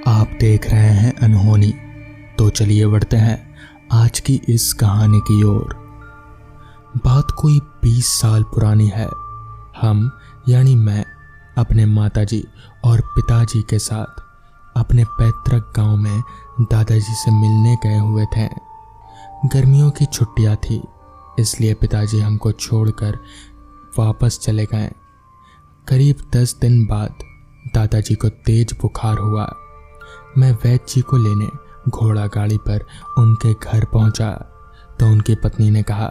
आप देख रहे हैं अनहोनी। तो चलिए बढ़ते हैं आज की इस कहानी की ओर। बात कोई 20 साल पुरानी है। हम यानी मैं अपने माताजी और पिताजी के साथ अपने पैतृक गांव में दादाजी से मिलने गए हुए थे। गर्मियों की छुट्टियां थी, इसलिए पिताजी हमको छोड़कर वापस चले गए। करीब 10 दिन बाद दादाजी को तेज बुखार हुआ। मैं वैद्य जी को लेने घोड़ा गाड़ी पर उनके घर पहुंचा तो उनकी पत्नी ने कहा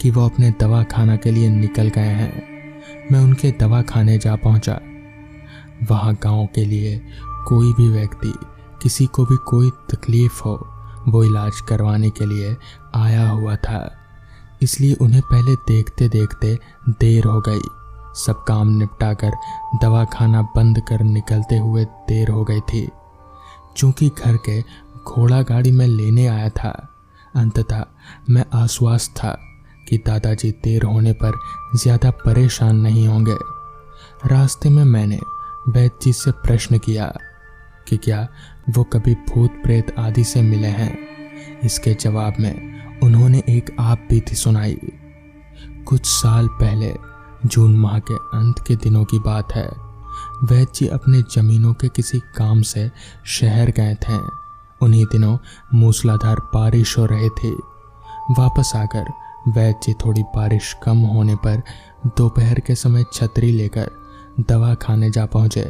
कि वो अपने दवा खाना के लिए निकल गए हैं। मैं उनके दवा खाने जा पहुंचा। वहां गांव के लिए कोई भी व्यक्ति किसी को भी कोई तकलीफ हो वो इलाज करवाने के लिए आया हुआ था, इसलिए उन्हें पहले देखते देखते देर हो गई। सब काम निपटाकर दवा खाना बंद कर निकलते हुए देर हो गई थी। चूंकि घर के घोड़ा गाड़ी में लेने आया था, अंततः मैं आश्वस्त था कि दादाजी देर होने पर ज्यादा परेशान नहीं होंगे। रास्ते में मैंने वैद्य जी से प्रश्न किया कि क्या वो कभी भूत प्रेत आदि से मिले हैं। इसके जवाब में उन्होंने एक आप बीती सुनाई। कुछ साल पहले जून माह के अंत के दिनों की बात है। वैद्य जी अपने जमीनों के किसी काम से शहर गए थे। उन्हीं दिनों मूसलाधार बारिश हो रही थी। वापस आकर वैद्य जी थोड़ी बारिश कम होने पर दोपहर के समय छतरी लेकर दवा खाने जा पहुंचे।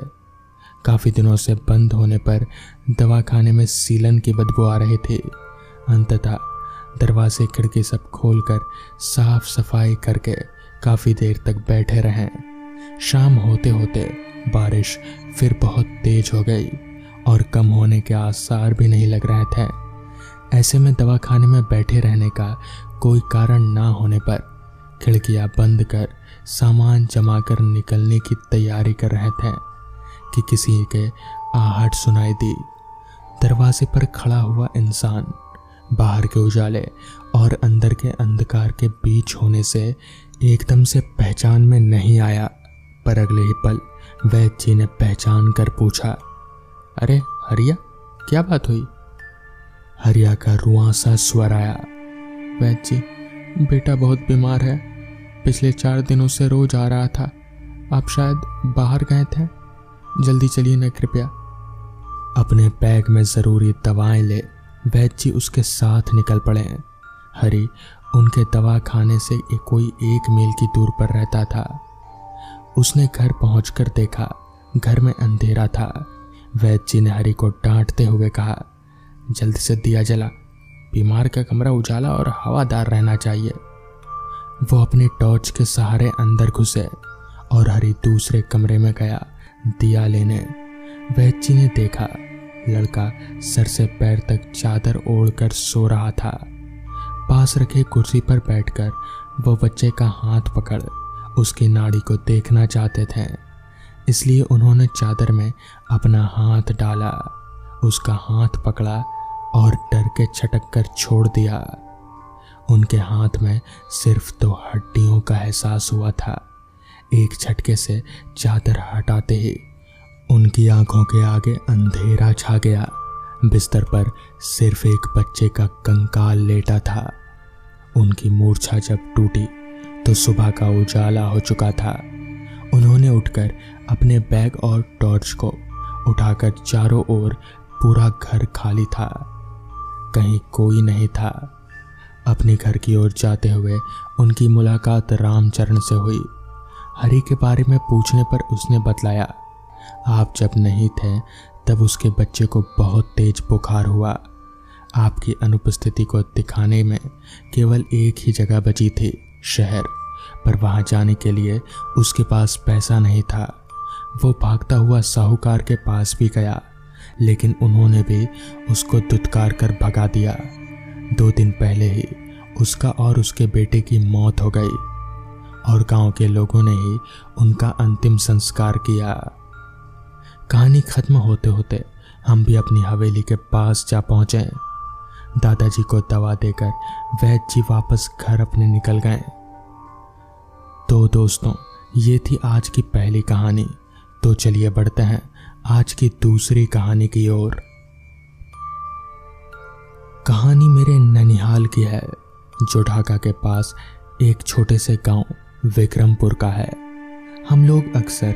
काफी दिनों से बंद होने पर दवा खाने में सीलन की बदबू आ रही थी। अंततः दरवाजे खिड़की सब खोलकर साफ सफाई करके काफी देर तक बैठे रहे। शाम होते होते बारिश फिर बहुत तेज हो गई और कम होने के आसार भी नहीं लग रहे थे। ऐसे में दवाखाने में बैठे रहने का कोई कारण ना होने पर खिड़कियां बंद कर सामान जमा कर निकलने की तैयारी कर रहे थे कि किसी के आहट सुनाई दी। दरवाजे पर खड़ा हुआ इंसान बाहर के उजाले और अंदर के अंधकार के बीच होने से एकदम से पहचान में नहीं आया, पर अगले ही पल वैद्य जी ने पहचान कर पूछा, अरे हरिया, क्या बात हुई? हरिया का रुआंसा स्वर आया, वैद्य जी, बेटा बहुत बीमार है। पिछले 4 दिनों से रोज आ रहा था। आप शायद बाहर गए थे, जल्दी चलिए न कृपया। अपने बैग में जरूरी दवाएं ले वैद्य जी उसके साथ निकल पड़े। हरी उनके दवा खाने से कोई 1 मील की दूर पर रहता था। उसने घर पहुंचकर देखा घर में अंधेरा था। वैद्य जी ने हरी को डांटते हुए कहा, जल्दी से दिया जला, बीमार का कमरा उजाला और हवादार रहना चाहिए। वो अपनी टॉर्च के सहारे अंदर घुसे और हरी दूसरे कमरे में गया दिया लेने। वैद्य जी ने देखा लड़का सर से पैर तक चादर ओढ़कर सो रहा था। पास रखे कुर्सी पर बैठकर वो बच्चे का हाथ पकड़ उसकी नाड़ी को देखना चाहते थे, इसलिए उन्होंने चादर में अपना हाथ डाला, उसका हाथ पकड़ा और डर के छटक कर छोड़ दिया। उनके हाथ में सिर्फ 2 हड्डियों का एहसास हुआ था। एक झटके से चादर हटाते ही उनकी आंखों के आगे अंधेरा छा गया। बिस्तर पर सिर्फ एक बच्चे का कंकाल लेटा था। उनकी मूर्छा जब टूटी तो सुबह का उजाला हो चुका था। उन्होंने उठकर अपने बैग और टॉर्च को उठाकर चारों ओर पूरा घर खाली था, कहीं कोई नहीं था। अपने घर की ओर जाते हुए उनकी मुलाकात रामचरण से हुई। हरी के बारे में पूछने पर उसने बतलाया, आप जब नहीं थे तब उसके बच्चे को बहुत तेज बुखार हुआ। आपकी अनुपस्थिति को दिखाने में केवल एक ही जगह बची थी, शहर, पर वहां जाने के लिए उसके पास पैसा नहीं था। वो भागता हुआ साहूकार के पास भी गया, लेकिन उन्होंने भी उसको दुत्कार कर भगा दिया। 2 दिन पहले ही उसका और उसके बेटे की मौत हो गई और गांव के लोगों ने ही उनका अंतिम संस्कार किया। कहानी खत्म होते होते हम भी अपनी हवेली के पास जा पहुंचे। दादाजी को दवा देकर वैद्य जी वापस घर अपने निकल गए। तो दोस्तों, ये थी आज की पहली कहानी। तो चलिए बढ़ते हैं आज की दूसरी कहानी की ओर। कहानी मेरे ननिहाल की है, जो ढाका के पास एक छोटे से गांव विक्रमपुर का है। हम लोग अक्सर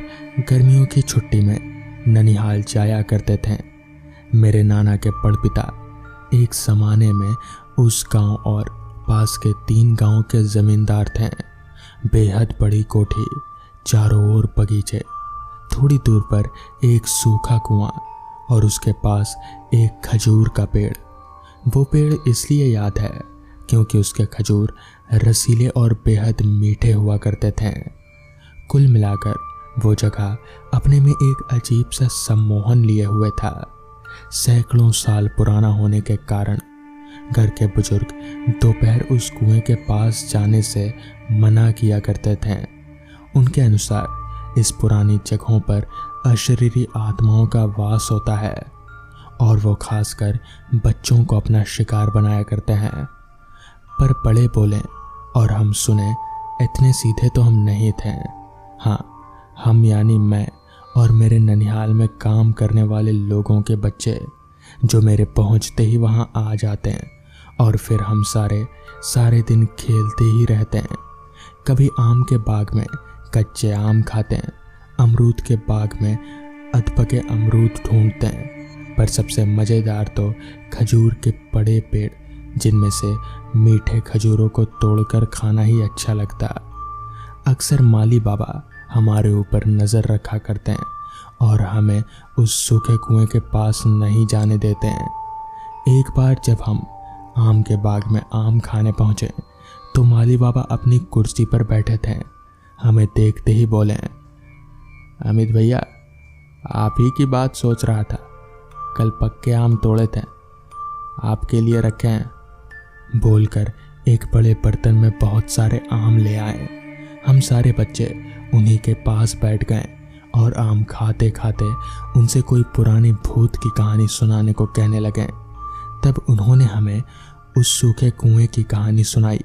गर्मियों की छुट्टी में ननिहाल जाया करते थे। मेरे नाना के पड़पिता एक जमाने में उस गांव और पास के 3 गांव के जमींदार थे। बेहद बड़ी कोठी, चारों ओर बगीचे, थोड़ी दूर पर एक सूखा कुआं और उसके पास एक खजूर का पेड़। वो पेड़ इसलिए याद है क्योंकि उसके खजूर रसीले और बेहद मीठे हुआ करते थे। कुल मिलाकर वो जगह अपने में एक अजीब सा सम्मोहन लिए हुए था। सैकड़ों साल पुराना होने के कारण घर के बुजुर्ग दोपहर उस कुएं के पास जाने से मना किया करते थे। उनके अनुसार इस पुरानी जगहों पर अशरीरी आत्माओं का वास होता है और वो खासकर बच्चों को अपना शिकार बनाया करते हैं। पर बड़े बोले और हम सुने, इतने सीधे तो हम नहीं थे। हाँ, हम यानी मैं और मेरे ननिहाल में काम करने वाले लोगों के बच्चे, जो मेरे पहुंचते ही वहां आ जाते हैं और फिर हम सारे दिन खेलते ही रहते हैं। कभी आम के बाग में कच्चे आम खाते हैं, अमरूद के बाग में अधपके अमरूद ढूंढते हैं, पर सबसे मज़ेदार तो खजूर के बड़े पेड़, जिनमें से मीठे खजूरों को तोड़कर खाना ही अच्छा लगता। अक्सर माली बाबा हमारे ऊपर नज़र रखा करते हैं और हमें उस सूखे कुएं के पास नहीं जाने देते हैं। एक बार जब हम आम के बाग में आम खाने पहुँचे तो माली बाबा अपनी कुर्सी पर बैठे थे। हमें देखते ही बोले, अमित भैया, आप ही की बात सोच रहा था। कल पक्के आम तोड़े थे, आपके लिए रखे हैं। बोलकर एक बड़े बर्तन में बहुत सारे आम ले आए। हम सारे बच्चे उन्हीं के पास बैठ गए और आम खाते खाते उनसे कोई पुरानी भूत की कहानी सुनाने को कहने लगे। तब उन्होंने हमें उस सूखे कुएं की कहानी सुनाई।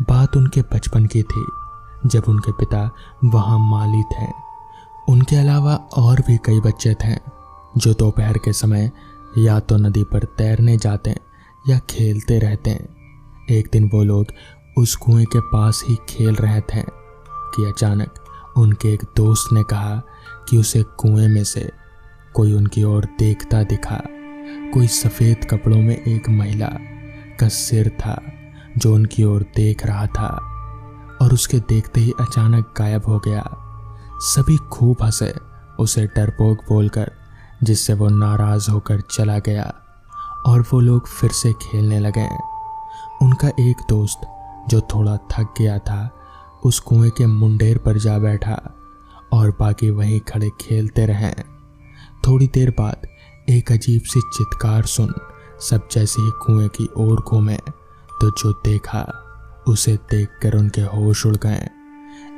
बात उनके बचपन की थी, जब उनके पिता वहाँ माली थे। उनके अलावा और भी कई बच्चे थे जो दोपहर के समय या तो नदी पर तैरने जाते या खेलते रहते। एक दिन वो लोग उस कुएं के पास ही खेल रहे थे कि अचानक उनके एक दोस्त ने कहा कि उसे कुएं में से कोई उनकी ओर देखता दिखा। कोई सफ़ेद कपड़ों में एक महिला का सिर था जो उनकी ओर देख रहा था और उसके देखते ही अचानक गायब हो गया। सभी खूब हंसे, उसे डरपोक बोलकर, जिससे वो नाराज होकर चला गया और वो लोग फिर से खेलने लगे। उनका एक दोस्त जो थोड़ा थक गया था, उस कुएं के मुंडेर पर जा बैठा और बाकी वहीं खड़े खेलते रहे। थोड़ी देर बाद एक अजीब सी चित्कार सुन सब जैसे ही कुएं की ओर घूमे तो जो देखा उसे देखकर उनके होश उड़ गए।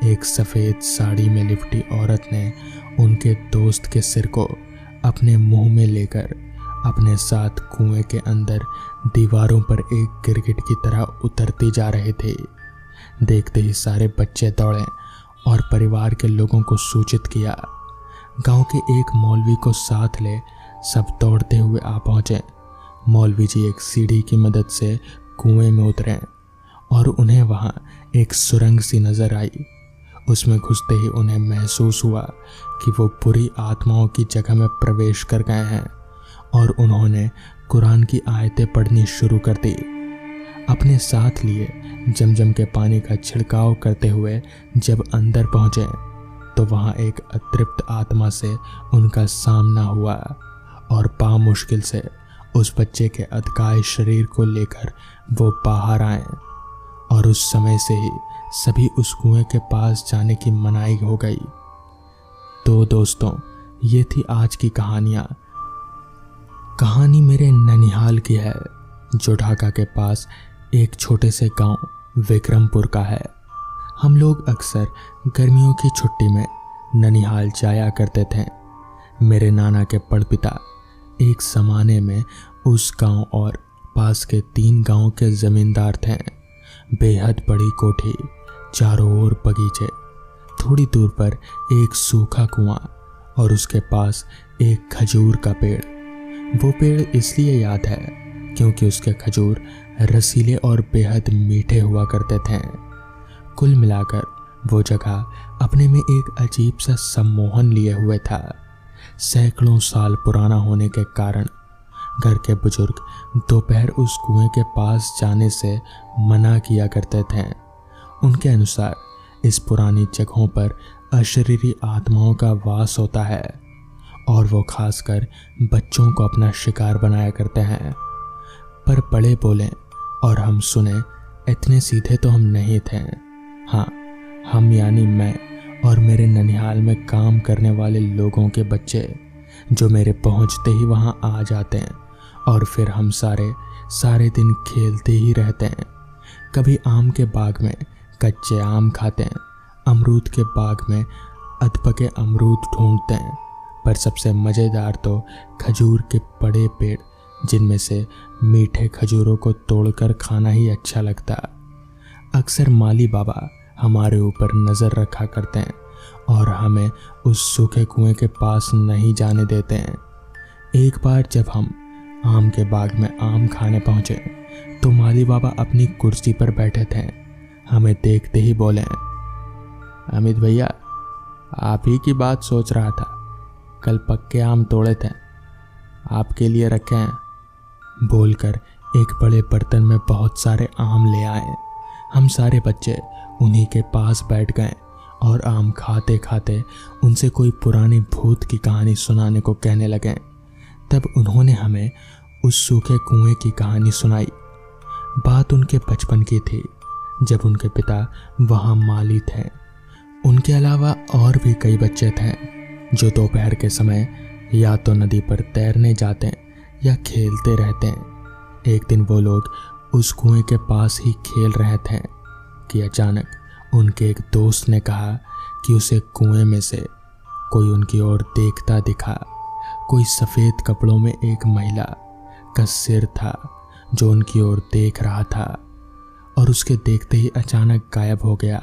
एक सफ़ेद साड़ी में लिपटी औरत ने उनके दोस्त के सिर को अपने मुंह में लेकर अपने साथ कुएं के अंदर दीवारों पर एक गिरगिट की तरह उतरती जा रहे थे। देखते ही सारे बच्चे दौड़े और परिवार के लोगों को सूचित किया। गांव के एक मौलवी को साथ ले सब दौड़ते हुए आ पहुंचे। मौलवी जी एक सीढ़ी की मदद से कुएं में उतरे और उन्हें वहां एक सुरंग सी नजर आई। उसमें घुसते ही उन्हें महसूस हुआ कि वो बुरी आत्माओं की जगह में प्रवेश कर गए हैं और उन्होंने कुरान की आयतें पढ़नी शुरू कर दी। अपने साथ लिए जमजम के पानी का छिड़काव करते हुए जब अंदर पहुंचे तो वहां एक अतृप्त आत्मा से उनका सामना हुआ और मुश्किल से उस बच्चे के अधकाय शरीर को लेकर वो बाहर आए और उस समय से ही सभी उस कुएं के पास जाने की मनाही हो गई। तो दोस्तों, ये थी आज की कहानियाँ। कहानी मेरे ननिहाल की है, जो ढाका के पास एक छोटे से गांव विक्रमपुर का है। हम लोग अक्सर गर्मियों की छुट्टी में ननिहाल जाया करते थे। मेरे नाना के पड़पिता एक ज़माने में उस गांव और पास के 3 गांव के ज़मींदार थे। बेहद बड़ी कोठी, चारों ओर बगीचे, थोड़ी दूर पर एक सूखा कुआं और उसके पास एक खजूर का पेड़। वो पेड़ इसलिए याद है क्योंकि उसके खजूर रसीले और बेहद मीठे हुआ करते थे। कुल मिलाकर वो जगह अपने में एक अजीब सा सम्मोहन लिए हुए था। सैकड़ों साल पुराना होने के कारण घर के बुजुर्ग दोपहर उस कुएं के पास जाने से मना किया करते थे। उनके अनुसार इस पुरानी जगहों पर अशरीरी आत्माओं का वास होता है और वो खासकर बच्चों को अपना शिकार बनाया करते हैं। पर बड़े बोले और हम सुने, इतने सीधे तो हम नहीं थे। हाँ, हम यानी मैं और मेरे ननिहाल में काम करने वाले लोगों के बच्चे जो मेरे पहुंचते ही वहां आ जाते हैं और फिर हम सारे दिन खेलते ही रहते हैं। कभी आम के बाग में कच्चे आम खाते हैं, अमरूद के बाग में अधपके अमरूद ढूंढते हैं, पर सबसे मज़ेदार तो खजूर के बड़े पेड़ जिनमें से मीठे खजूरों को तोड़कर खाना ही अच्छा लगता। अक्सर माली बाबा हमारे ऊपर नज़र रखा करते हैं और हमें उस सूखे कुएं के पास नहीं जाने देते हैं। एक बार जब हम आम के बाग में आम खाने पहुंचे तो माली बाबा अपनी कुर्सी पर बैठे थे। हमें देखते ही बोले, अमित भैया, आप ही की बात सोच रहा था। कल पक्के आम तोड़े थे, आपके लिए रखे हैं। बोलकर एक बड़े बर्तन में बहुत सारे आम ले आए। हम सारे बच्चे उन्हीं के पास बैठ गए और आम खाते खाते उनसे कोई पुरानी भूत की कहानी सुनाने को कहने लगे। तब उन्होंने हमें उस सूखे कुएं की कहानी सुनाई। बात उनके बचपन की थी, जब उनके पिता वहाँ माली थे। उनके अलावा और भी कई बच्चे थे जो दोपहर के समय या तो नदी पर तैरने जाते या खेलते रहते हैं। एक दिन वो लोग उस कुएं के पास ही खेल रहे थे कि अचानक उनके एक दोस्त ने कहा कि उसे कुएं में से कोई उनकी ओर देखता दिखा। कोई सफ़ेद कपड़ों में एक महिला का सिर था जो उनकी ओर देख रहा था और उसके देखते ही अचानक गायब हो गया।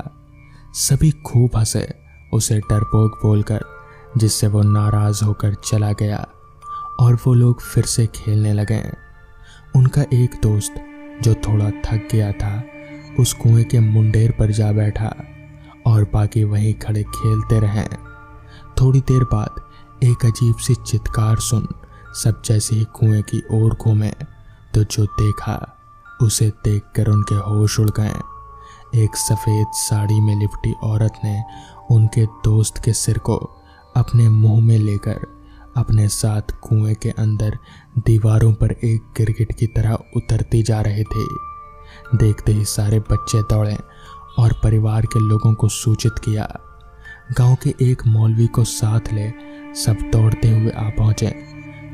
सभी खूब हंसे उसे डरपोक बोलकर, जिससे वो नाराज़ होकर चला गया और वो लोग फिर से खेलने लगे। उनका एक दोस्त जो थोड़ा थक गया था उस कुएं के मुंडेर पर जा बैठा और बाकी वहीं खड़े खेलते रहे। थोड़ी देर बाद एक अजीब सी चित्कार सुन सब जैसे ही कुएं की ओर घूमे तो जो देखा उसे देखकर उनके होश उड़ गए। एक सफ़ेद साड़ी में लिपटी औरत ने उनके दोस्त के सिर को अपने मुंह में लेकर अपने साथ कुएं के अंदर दीवारों पर एक गिरगिट की तरह उतरती जा रहे थे। देखते ही सारे बच्चे दौड़े और परिवार के लोगों को सूचित किया। गांव के एक मौलवी को साथ ले सब दौड़ते हुए आ पहुंचे।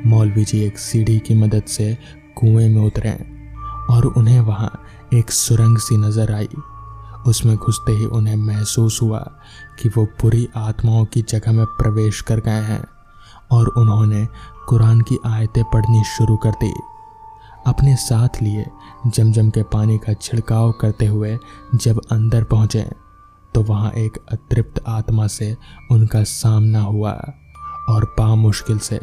मौलवी जी एक सीढ़ी की मदद से कुएं में उतरे और उन्हें वहां एक सुरंग सी नजर आई। उसमें घुसते ही उन्हें महसूस हुआ कि वो बुरी आत्माओं की जगह में प्रवेश कर गए हैं और उन्होंने कुरान की आयतें पढ़नी शुरू कर दी। अपने साथ लिए जमजम के पानी का छिड़काव करते हुए जब अंदर पहुंचे तो वहां एक अतृप्त आत्मा से उनका सामना हुआ और बामुश्किल से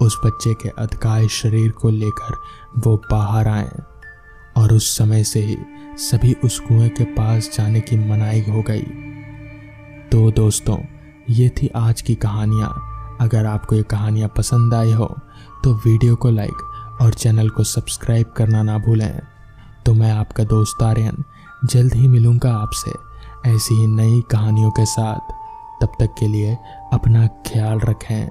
उस बच्चे के अधकाय शरीर को लेकर वो बाहर आए और उस समय से ही सभी उस कुएं के पास जाने की मनाही हो गई। तो दोस्तों, ये थी आज की कहानियाँ। अगर आपको ये कहानियाँ पसंद आई हो तो वीडियो को लाइक और चैनल को सब्सक्राइब करना ना भूलें। तो मैं आपका दोस्त आर्यन जल्द ही मिलूँगा आपसे ऐसी ही नई कहानियों के साथ। तब तक के लिए अपना ख्याल रखें।